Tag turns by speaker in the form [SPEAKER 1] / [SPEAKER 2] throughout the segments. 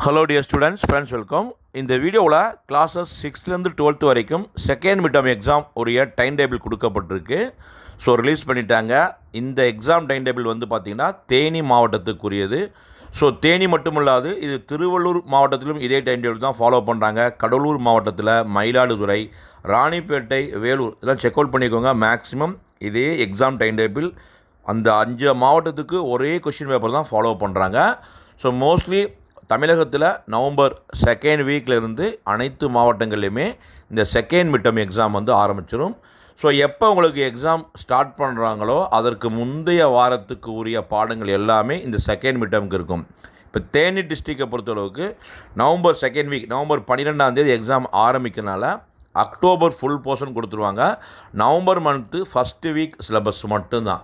[SPEAKER 1] Hello dear students, friends, welcome. இந்த வீடியோவில் classes 6லேருந்து 12th வரைக்கும் செகண்ட் மிட்டம் எக்ஸாம் உரிய டைம் டேபிள் கொடுக்கப்பட்டிருக்கு. ஸோ ரிலீஸ் பண்ணிட்டாங்க. இந்த எக்ஸாம் டைம் டேபிள் வந்து பார்த்திங்கன்னா தேனி மாவட்டத்துக்குரியது. ஸோ தேனி மட்டும் இல்லாது இது திருவள்ளூர் மாவட்டத்திலும் இதே டைம் டேபிள் தான் ஃபாலோ பண்ணுறாங்க. கடலூர் மாவட்டத்தில் மயிலாடுதுறை, ராணிப்பேட்டை, வேலூர் இதெல்லாம் செக் அவுட் பண்ணிக்கோங்க. மேக்ஸிமம் இதே எக்ஸாம் டைம் டேபிள் அந்த 5 மாவட்டத்துக்கு ஒரே கொஷின் பேப்பர் தான் ஃபாலோ பண்ணுறாங்க. ஸோ மோஸ்ட்லி தமிழகத்தில் நவம்பர் 2nd வீக்லேருந்து அனைத்து மாவட்டங்கள்லையுமே இந்த செகண்ட் மிட்டம் எக்ஸாம் வந்து ஆரம்பிச்சிடும். ஸோ எப்போ உங்களுக்கு எக்ஸாம் ஸ்டார்ட் பண்ணுறாங்களோ அதற்கு முந்தைய வாரத்துக்கு உரிய பாடங்கள் எல்லாமே இந்த செகண்ட் மிட்டமுக்கு இருக்கும். இப்போ தேனி டிஸ்ட்ரிக்டை பொறுத்தளவுக்கு நவம்பர் 2nd வீக், நவம்பர் 12ஆம் தேதி எக்ஸாம் ஆரம்பிக்கிறனால அக்டோபர் ஃபுல் போர்ஷன் கொடுத்துருவாங்க. November month first week syllabus மட்டும்தான்.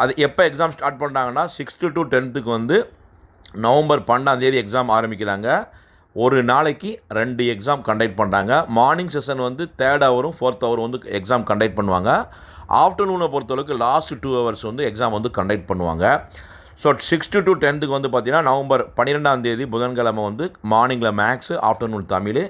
[SPEAKER 1] அது எப்போ எக்ஸாம் ஸ்டார்ட் பண்ணுறாங்கன்னா 6th to 10th வந்து நவம்பர் 12ஆம் தேதி எக்ஸாம் ஆரம்பிக்கிறாங்க. ஒரு நாளைக்கு 2 எக்ஸாம் கண்டக்ட் பண்ணுறாங்க. மார்னிங் செஷன் வந்து 3rd ஹவரும் 4th ஹவரும் வந்து எக்ஸாம் கண்டக்ட் பண்ணுவாங்க. ஆஃப்டர்நூனை பொறுத்தளவுக்கு லாஸ்ட் 2 hours வந்து எக்ஸாம் வந்து கண்டக்ட் பண்ணுவாங்க. ஸோ 6th to 10th வந்து பார்த்திங்கன்னா நவம்பர் 12ஆம் தேதி புதன்கிழமை வந்து மார்னிங்கில் மேக்ஸு, ஆஃப்டர்நூன் தமிழ்.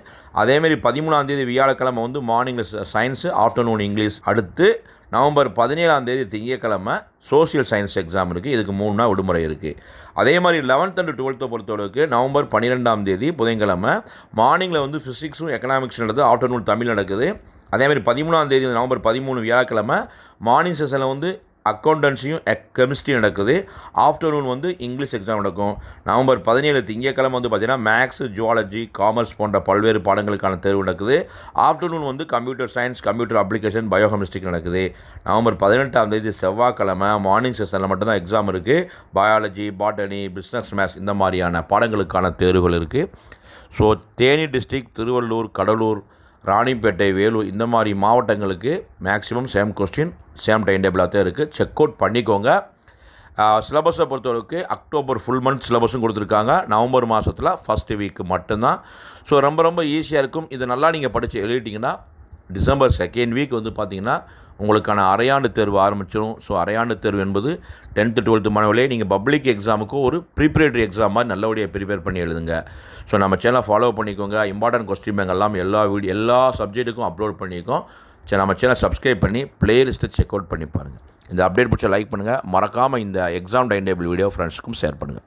[SPEAKER 1] அதேமாரி 13ஆம் தேதி வியாழக்கிழமை வந்து மார்னிங்கில் சயின்ஸு, ஆஃப்டர்நூன் இங்கிலீஷ். அடுத்து நவம்பர் 17ஆம் தேதி திங்கக்கிழமை சோசியல் சயின்ஸ் எக்ஸாம் இருக்குது. இதுக்கு 3 நாள் விடுமுறை இருக்குது. அதே மாதிரி 11th and 12th பொறுத்தளவுக்கு நவம்பர் 12ஆம் தேதி புதன்கிழமை மார்னிங்கில் வந்து ஃபிசிக்ஸும் எக்கனாமிக்ஸ் நடக்குது, ஆஃப்டர்நூன் தமிழ் நடக்குது. அதேமாதிரி 13ஆம் தேதி நவம்பர் 13 வியாழக்கிழமை மார்னிங் செஷனில் வந்து அக்கௌண்டன்சியும் கெமிஸ்ட்ரி நடக்குது. ஆஃப்டர்நூன் வந்து இங்கிலீஷ் எக்ஸாம் நடக்கும். நவம்பர் 17 திங்கக்கிழமை வந்து பார்த்திங்கன்னா மேக்ஸு, ஜுவாலஜி, காமர்ஸ் போன்ற பல்வேறு பாடங்களுக்கான தேர்வு நடக்குது. ஆஃப்டர்நூன் வந்து கம்ப்யூட்டர் சயின்ஸ், கம்ப்யூட்டர் அப்ளிகேஷன், பயோகெமிஸ்ட்ரிக்கு நடக்குது. நவம்பர் 18ஆம் தேதி செவ்வாய்க்கிழமை மார்னிங் செஷனில் மட்டும்தான் எக்ஸாம் இருக்குது. பயாலஜி, பாட்டனி, பிஸ்னஸ் மேத்ஸ் இந்த மாதிரியான பாடங்களுக்கான தேர்வுகள் இருக்குது. ஸோ தேனி டிஸ்ட்ரிக்ட், திருவள்ளூர், கடலூர், ராணிப்பேட்டை, வேலூர் இந்த மாதிரி மாவட்டங்களுக்கு maximum same question, same time டேபிளாக தான் இருக்குது. செக் அவுட் பண்ணிக்கோங்க. சிலபஸை பொறுத்தளவுக்கு அக்டோபர் ஃபுல் மந்த் சிலபஸும் கொடுத்துருக்காங்க. நவம்பர் மாதத்தில் ஃபஸ்ட்டு வீக்கு மட்டும்தான். ஸோ ரொம்ப ஈஸியாக இருக்கும். இது நல்லா நீங்கள் படித்து எழுதிட்டிங்கன்னா டிசம்பர் 2nd வீக் வந்து பார்த்திங்கன்னா உங்களுக்கான அரையாண்டு தேர்வு ஆரம்பிச்சிடும். ஸோ அரையாண்டு தேர்வு என்பது 10th 12th மாணவர்களே நீங்கள் பப்ளிக் எக்ஸாமுக்கு ஒரு ப்ரிப்பரேட்டரி எக்ஸாம் மாதிரி நல்லபடியாக ப்ரிப்பேர் பண்ணி எழுதுங்க. ஸோ நம்ம சேனலை ஃபாலோ பண்ணிக்கோங்க. இம்பார்ட்டன்ட் கொஸ்டின் பேங்க் எல்லாம் எல்லா சப்ஜெக்ட்டுக்கும் அப்லோட் பண்ணியிருக்கோம். சரி, நம்ம சேனலை சப்ஸ்கிரைப் பண்ணி ப்ளேலிஸ்ட்டை செக் அவுட் பண்ணி பாருங்கள். இந்த அப்டேட் பிடிச்சா லைக் பண்ணுங்கள். மறக்காமல் இந்த எக்ஸாம் டைம் டேபிள் வீடியோ ஃப்ரெண்ட்ஸுக்கும் ஷேர் பண்ணுங்கள்.